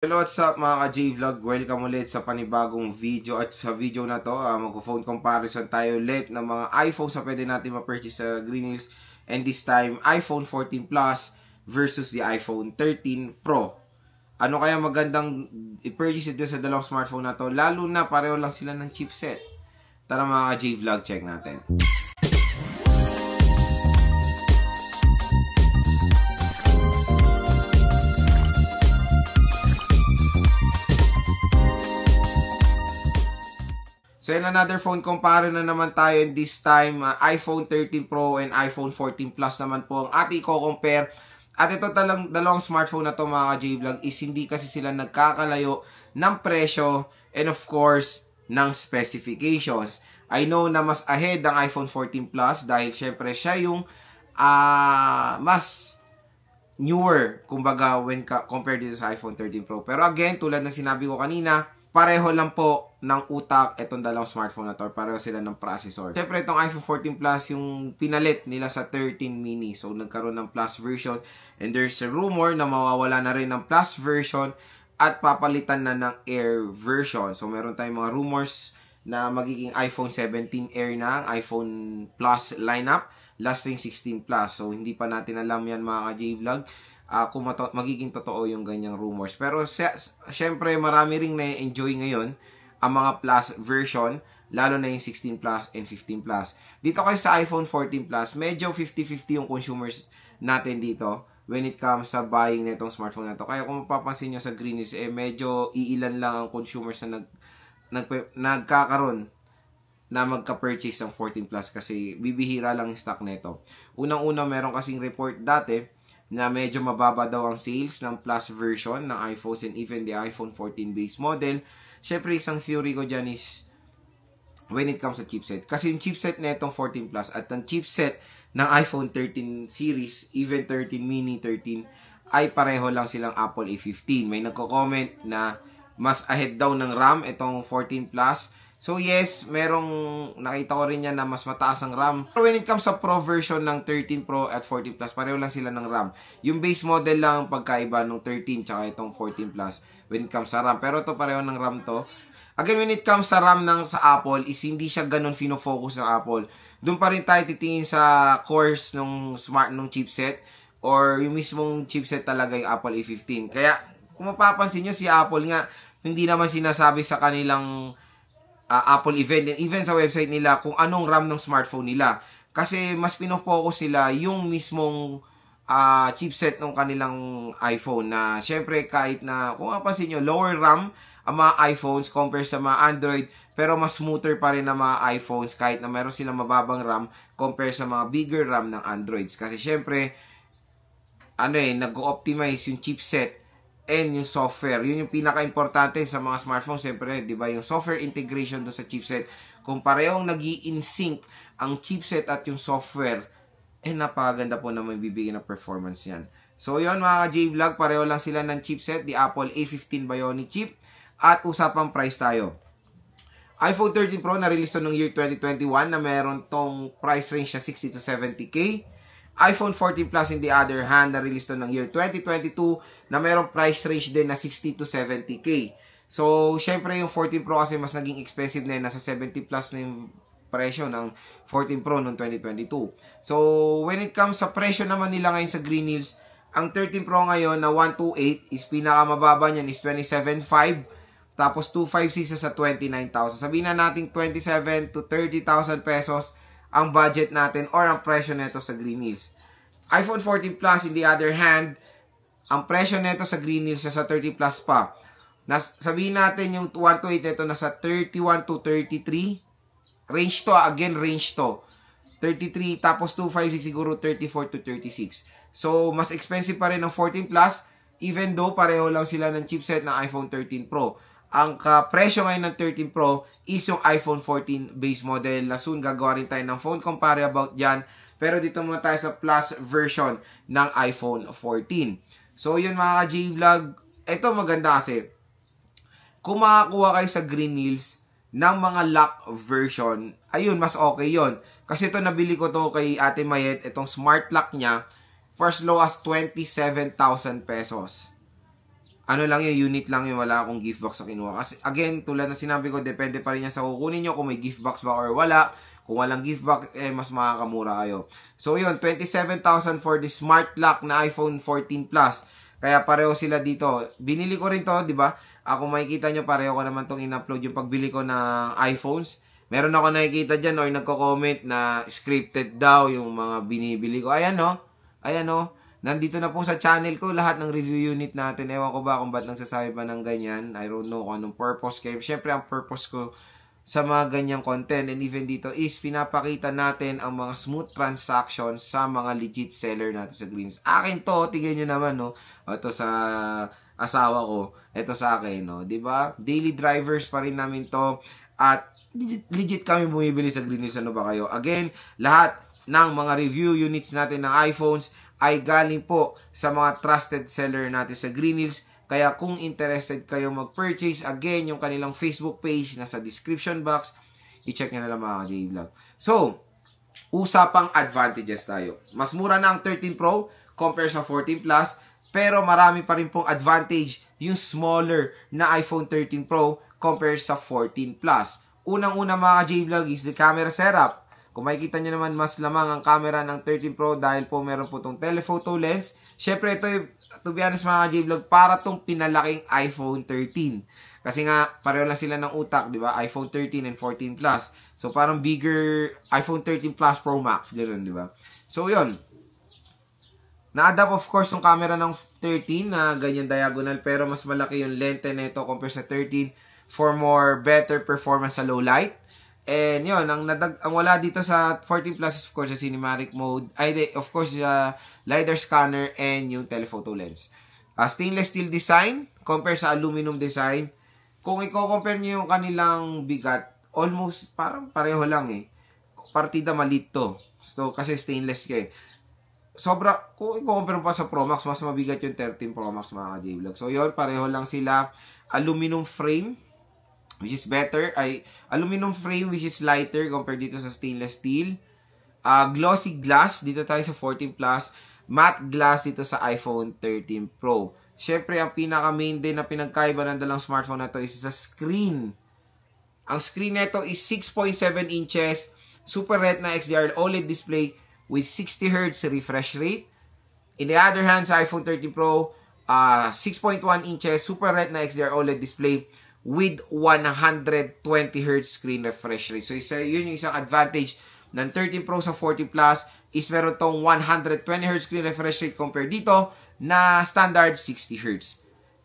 Hello, what's up mga ka-J-Vlog? Welcome ulit sa panibagong video. At sa video na to, mag-phone comparison tayo ulit ng mga iPhones na pwede natin ma-purchase sa Green Hills. And this time, iPhone 14 Plus versus the iPhone 13 Pro. Ano kaya magandang i-purchase ito sa dalawang smartphone na to? Lalo na pareho lang sila ng chipset. Tara mga ka-J-Vlog, check natin. So in another phone comparison na naman tayo, and this time iPhone 13 Pro and iPhone 14 Plus naman po ang ating i-compare. At ito dalawang smartphone na to mga ka-J-Vlog is hindi kasi sila nagkakalayo ng presyo and of course ng specifications. I know na mas ahead ang iPhone 14 Plus dahil syempre siya yung mas newer kumbaga when compared dito sa iPhone 13 Pro. Pero again, tulad ng sinabi ko kanina, pareho lang po ng utak itong dalawang smartphone na to. Pareho sila ng processor. Siyempre, itong iPhone 14 Plus yung pinalit nila sa 13 mini. So, nagkaroon ng Plus version. And there's a rumor na mawawala na rin ng Plus version at papalitan na ng Air version. So, meron tayong mga rumors na magiging iPhone 17 Air na ang iPhone Plus lineup. Last thing 16 Plus. So, hindi pa natin alam yan mga ka-J-Vlog. Kung magiging totoo yung ganyang rumors. Pero syempre marami ring na-enjoy ngayon ang mga Plus version, lalo na yung 16 Plus and 15 Plus. Dito kasi sa iPhone 14 Plus, medyo 50-50 yung consumers natin dito when it comes sa buying na itong smartphone na to. Kaya kung mapapansin nyo sa Green Hills, medyo iilan lang ang consumers na nagkakaroon na magka-purchase ng 14 Plus kasi bibihira lang yung stock nito. Unang-una, meron kasing report dati na medyo mababa daw ang sales ng Plus version ng iPhones and even the iPhone 14 base model. Syempre, isang theory ko dyan is when it comes sa chipset. Kasi yung chipset na itong 14 Plus at ang chipset ng iPhone 13 series, even 13 mini 13, ay pareho lang silang Apple A15. May nagko-comment na mas ahead daw ng RAM itong 14 Plus. So yes, nakita ko rin yan na mas mataas ang RAM. Pero when it comes sa Pro version ng 13 Pro at 14 Plus, pareho lang sila ng RAM. Yung base model lang ang pagkaiba ng 13 tsaka itong 14 Plus when it comes sa RAM. Pero ito pareho ng RAM to. Again, when it comes sa RAM sa Apple, is hindi siya ganun fino-focus ng Apple. Doon pa rin tayo titingin sa cores nung chipset or yung mismong chipset talaga yung Apple A15. Kaya kung mapapansin nyo, si Apple nga, hindi naman sinasabi sa kanilang Apple event and even sa website nila kung anong RAM ng smartphone nila. Kasi mas pinofocus sila yung mismong chipset ng kanilang iPhone na syempre kahit na kung mapansin nyo, lower RAM ang mga iPhones compared sa mga Android, pero mas smoother pa rin ang mga iPhones kahit na meron silang mababang RAM compared sa mga bigger RAM ng Androids. Kasi syempre, nag-optimize yung chipset and yung software. Yun yung pinaka-importante sa mga smartphones. Siyempre, di ba, yung software integration do sa chipset. Kung parehong nag-i-in-sync ang chipset at yung software, napakaganda po na may bibigyan ng performance yan. So, yun mga J-Vlog, pareho lang sila ng chipset, the Apple A15 Bionic chip. At usapang price tayo. iPhone 13 Pro na-release to noong year 2021 na meron tong price range na 60 to 70K. iPhone 14 Plus in the other hand, na-release to ng year 2022 na mayroong price range din na 60 to 70K. So, syempre yung 14 Pro kasi mas naging expensive na yun. Nasa 70 plus na yung presyo ng 14 Pro noong 2022. So, when it comes sa presyo naman nila ngayon sa Green Hills, ang 13 Pro ngayon na 128 is pinakamababa niyan is 27,500. Tapos 256 sa 29,000. Sabihin na natin 27 to 30,000 pesos ang budget natin or ang presyo nito sa Green Hills. iPhone 14 Plus, in the other hand, ang presyo nito sa Green Hills sa 30 Plus pa. Sabihin natin yung 128 nito nasa 31 to 33. Range to, again range to. 33 tapos 256 siguro 34 to 36. So, mas expensive pa rin ng 14 Plus even though pareho lang sila ng chipset ng iPhone 13 Pro. Ang presyo ngayon ng 13 Pro is yung iPhone 14 base model na soon gagawa rin tayo ng phone compare about dyan. Pero dito muna tayo sa Plus version ng iPhone 14. So yun mga ka-J-Vlog, ito maganda kasi kung makakuha kayo sa Green Hills ng mga lock version, ayun mas okay yon. Kasi ito nabili ko to kay Ate Mayet, itong smart lock niya for as low as 27,000 pesos. ano lang yun, unit lang yun, wala akong gift box sa kinuha. Kasi again, tulad na sinabi ko, depende pa rin yan sa kukunin nyo kung may gift box ba or wala. Kung walang gift box, mas makakamura kayo. So yun, 27,000 for the smart lock na iPhone 14 Plus. Kaya pareho sila dito. Binili ko rin to, di ba? Kung makikita nyo, pareho ko naman tong in-upload yung pagbili ko ng iPhones. Meron ako nakikita dyan or nagko-comment na scripted daw yung mga binibili ko. Ayan no. Ayan no. Nandito na po sa channel ko lahat ng review unit natin. Ewan ko ba kung ba't nagsasabi pa ng ganyan. I don't know kung anong purpose. Kaya syempre ang purpose ko sa mga ganyang content and even dito is pinapakita natin ang mga smooth transactions sa mga legit seller natin sa Greens. Akin to, tignan nyo naman no. Ito sa asawa ko. Ito sa akin no. Diba? Daily drivers pa rin namin to. At legit kami bumibili sa Greens. Ano ba kayo? Again, lahat ng mga review units natin ng iPhones ay galing po sa mga trusted seller natin sa Green Hills. Kaya kung interested kayo mag-purchase, again, yung kanilang Facebook page nasa description box, i-check nyo na lang mga J-Vlog. So, usapang advantages tayo. Mas mura na ang 13 Pro compare sa 14 Plus, pero marami pa rin pong advantage yung smaller na iPhone 13 Pro compare sa 14 Plus. Unang-una mga J-Vlog is the camera setup. Kung makikita nyo naman, mas lamang ang camera ng 13 Pro dahil po meron po itong telephoto lens. Siyempre, ito yung, to be honest mga J-Vlog, para itong pinalaking iPhone 13. Kasi nga, pareho lang sila ng utak, di ba? iPhone 13 and 14 Plus. So, parang bigger iPhone 13 Plus Pro Max, ganoon, di ba? So, yun. Na-adapt, of course, yung camera ng 13 na ganyan diagonal, pero mas malaki yung lente nito compare sa 13 for more better performance sa low light. And yun, ang wala dito sa 14 Plus is of course sa cinematic mode, of course sa LiDAR scanner and yung telephoto lens. Stainless steel design compare sa aluminum design. Kung i-compare nyo yung kanilang bigat, almost parang pareho lang eh. Partida maliit to. So, kasi stainless ka eh. Sobra, kung i-compare mo pa sa Pro Max, mas mabigat yung 13 Pro Max mga J-Vlog. So, yun, pareho lang sila. Aluminum frame, which is better, ay aluminum frame which is lighter compared dito sa stainless steel. Glossy glass dito tayo sa 14 Plus, matte glass dito sa iPhone 13 Pro. Syempre, ang pinaka main din na pinagkaiba ng dalang smartphone na to is sa screen. Ang screen nito is 6.7 inches, Super Retina XDR OLED display with 60 Hz refresh rate. In the other hand, sa iPhone 13 Pro, 6.1 inches Super Retina XDR OLED display with 120 Hz screen refresh rate. So, yun yung isang advantage ng 13 Pro sa 14 Plus is meron tong 120 Hz screen refresh rate compared dito na standard 60 Hz.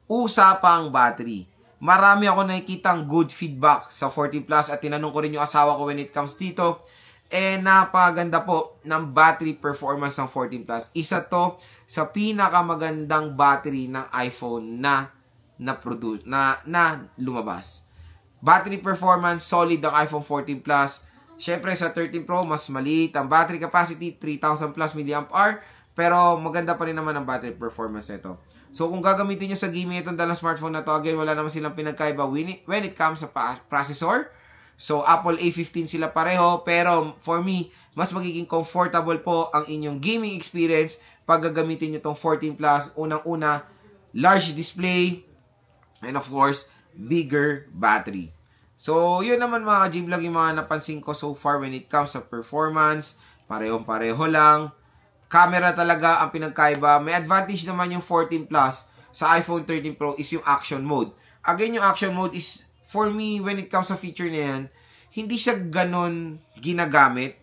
Usapang battery. Marami ako nakikitang good feedback sa 14 Plus at tinanong ko rin yung asawa ko when it comes dito. Napaganda po ng battery performance ng 14 Plus. Isa to sa pinakamagandang battery ng iPhone na lumabas. Battery performance, solid ang iPhone 14 Plus. Syempre sa 13 Pro, mas maliit. Ang battery capacity, 3,000 plus mAh. Pero maganda pa rin naman ang battery performance nito. So kung gagamitin nyo sa gaming itong dalang smartphone na to, again, wala naman silang pinagkaiba when it comes sa processor. So Apple A15 sila pareho. Pero for me, mas magiging comfortable po ang inyong gaming experience pag gagamitin nyo itong 14 Plus. Unang-una, large display, and of course, bigger battery. So, yun naman mga J-Vlog yung mga napansin ko so far when it comes sa performance. Parehong-pareho lang. Camera talaga ang pinagkaiba. May advantage naman yung 14 Plus sa iPhone 13 Pro is yung action mode. Again, yung action mode is, for me, when it comes sa feature na yan, hindi siya ganon ginagamit.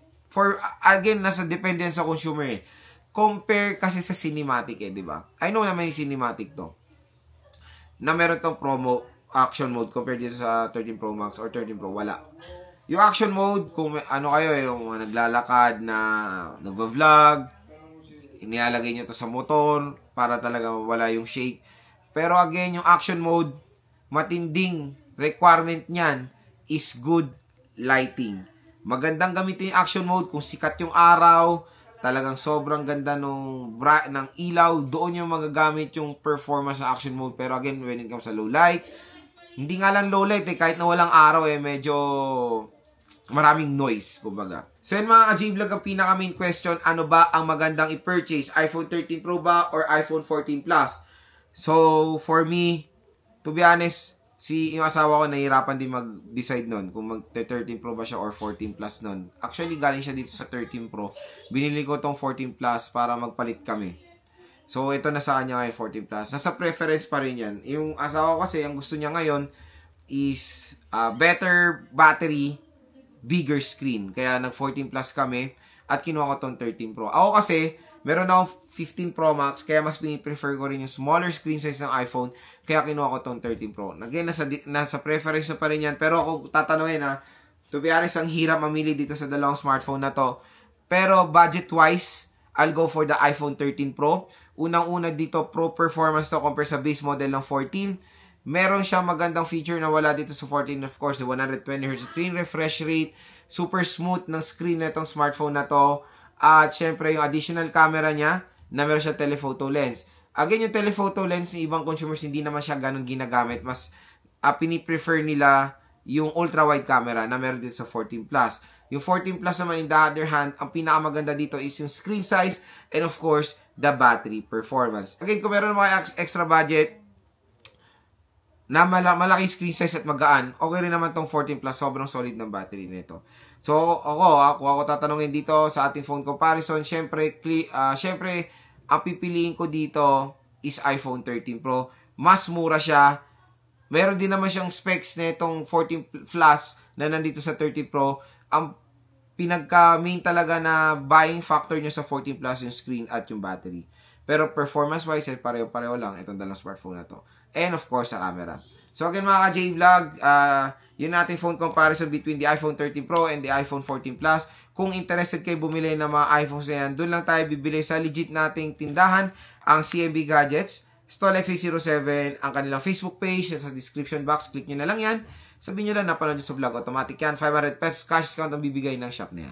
Again, nasa dependence sa consumer eh. Compare kasi sa cinematic eh, di ba? I know naman yung cinematic to. Na meron tong promo action mode compared dito sa 13 Pro Max or 13 Pro, wala. Yung action mode, kung ano kayo, yung naglalakad na nagva-vlog, inilalagay nyo to sa motor para talaga wala yung shake. Pero again, yung action mode, matinding requirement niyan is good lighting. Magandang gamitin yung action mode kung sikat yung araw, talagang sobrang ganda ng ilaw, doon yung magagamit yung performance sa action mode. Pero again, when it comes sa low light, hindi nga lang low light eh, kahit na walang araw eh, medyo maraming noise, kumbaga. So yun mga ka-J-Vlog, ang pinaka main question, ano ba ang magandang i-purchase? iPhone 13 Pro ba or iPhone 14 Plus? So, for me, to be honest, yung asawa ko nahihirapan din mag-decide nun kung mag-13 Pro ba siya or 14 Plus nun. Actually, galing siya dito sa 13 Pro. Binili ko tong 14 Plus para magpalit kami. So, ito na sa kanya ngayon, 14 Plus. Nasa preference pa rin yan. Yung asawa ko kasi, ang gusto niya ngayon is better battery, bigger screen. Kaya nag-14 Plus kami at kinuha ko tong 13 Pro. Ako kasi, meron akong 15 Pro Max, kaya mas prefer ko rin yung smaller screen size ng iPhone, kaya kinuha ko tong 13 Pro. Again, nasa preference na pa rin yan. Pero ako tatanungin to be honest, ang hirap mamili dito sa dalawang smartphone na to. Pero budget-wise, I'll go for the iPhone 13 Pro. Unang-una dito, pro performance to compare sa base model ng 14. Meron siyang magandang feature na wala dito sa 14, of course, 120Hz screen refresh rate, super smooth ng screen na itong smartphone na to. At syempre, yung additional camera niya, na meron siya telephoto lens. Again, yung telephoto lens ng ibang consumers, hindi naman siya ganun ginagamit. Mas piniprefer nila yung ultra-wide camera na meron dito sa 14 Plus. Yung 14 Plus naman, in the other hand, ang pinakamaganda dito is yung screen size and of course, the battery performance. Again, kung meron mga extra budget, na malaki screen size at magaan, okay rin naman tong 14 Plus. Sobrang solid ng battery nito. So, kung ako tatanungin dito sa ating phone comparison, syempre, ang pipiliin ko dito is iPhone 13 Pro. Mas mura siya. Meron din naman siyang specs na itong 14 Plus na nandito sa 13 Pro. Ang pinagka-main talaga na buying factor niya sa 14 Plus yung screen at yung battery. Pero performance-wise, pareho-pareho lang itong dalawang smartphone na to. And of course, sa camera. So again mga ka-J-Vlog, yun natin phone comparison between the iPhone 13 Pro and the iPhone 14 Plus. Kung interested kayo bumili ng mga iPhones na yan, doon lang tayo bibili sa legit nating tindahan, ang CMB Gadgets, StallX807, ang kanilang Facebook page, sa description box, click nyo na lang yan. Sabihin nyo lang, napanood nyo sa vlog, automatic yan, 500 pesos cash discount ang bibigay ng shop na yan.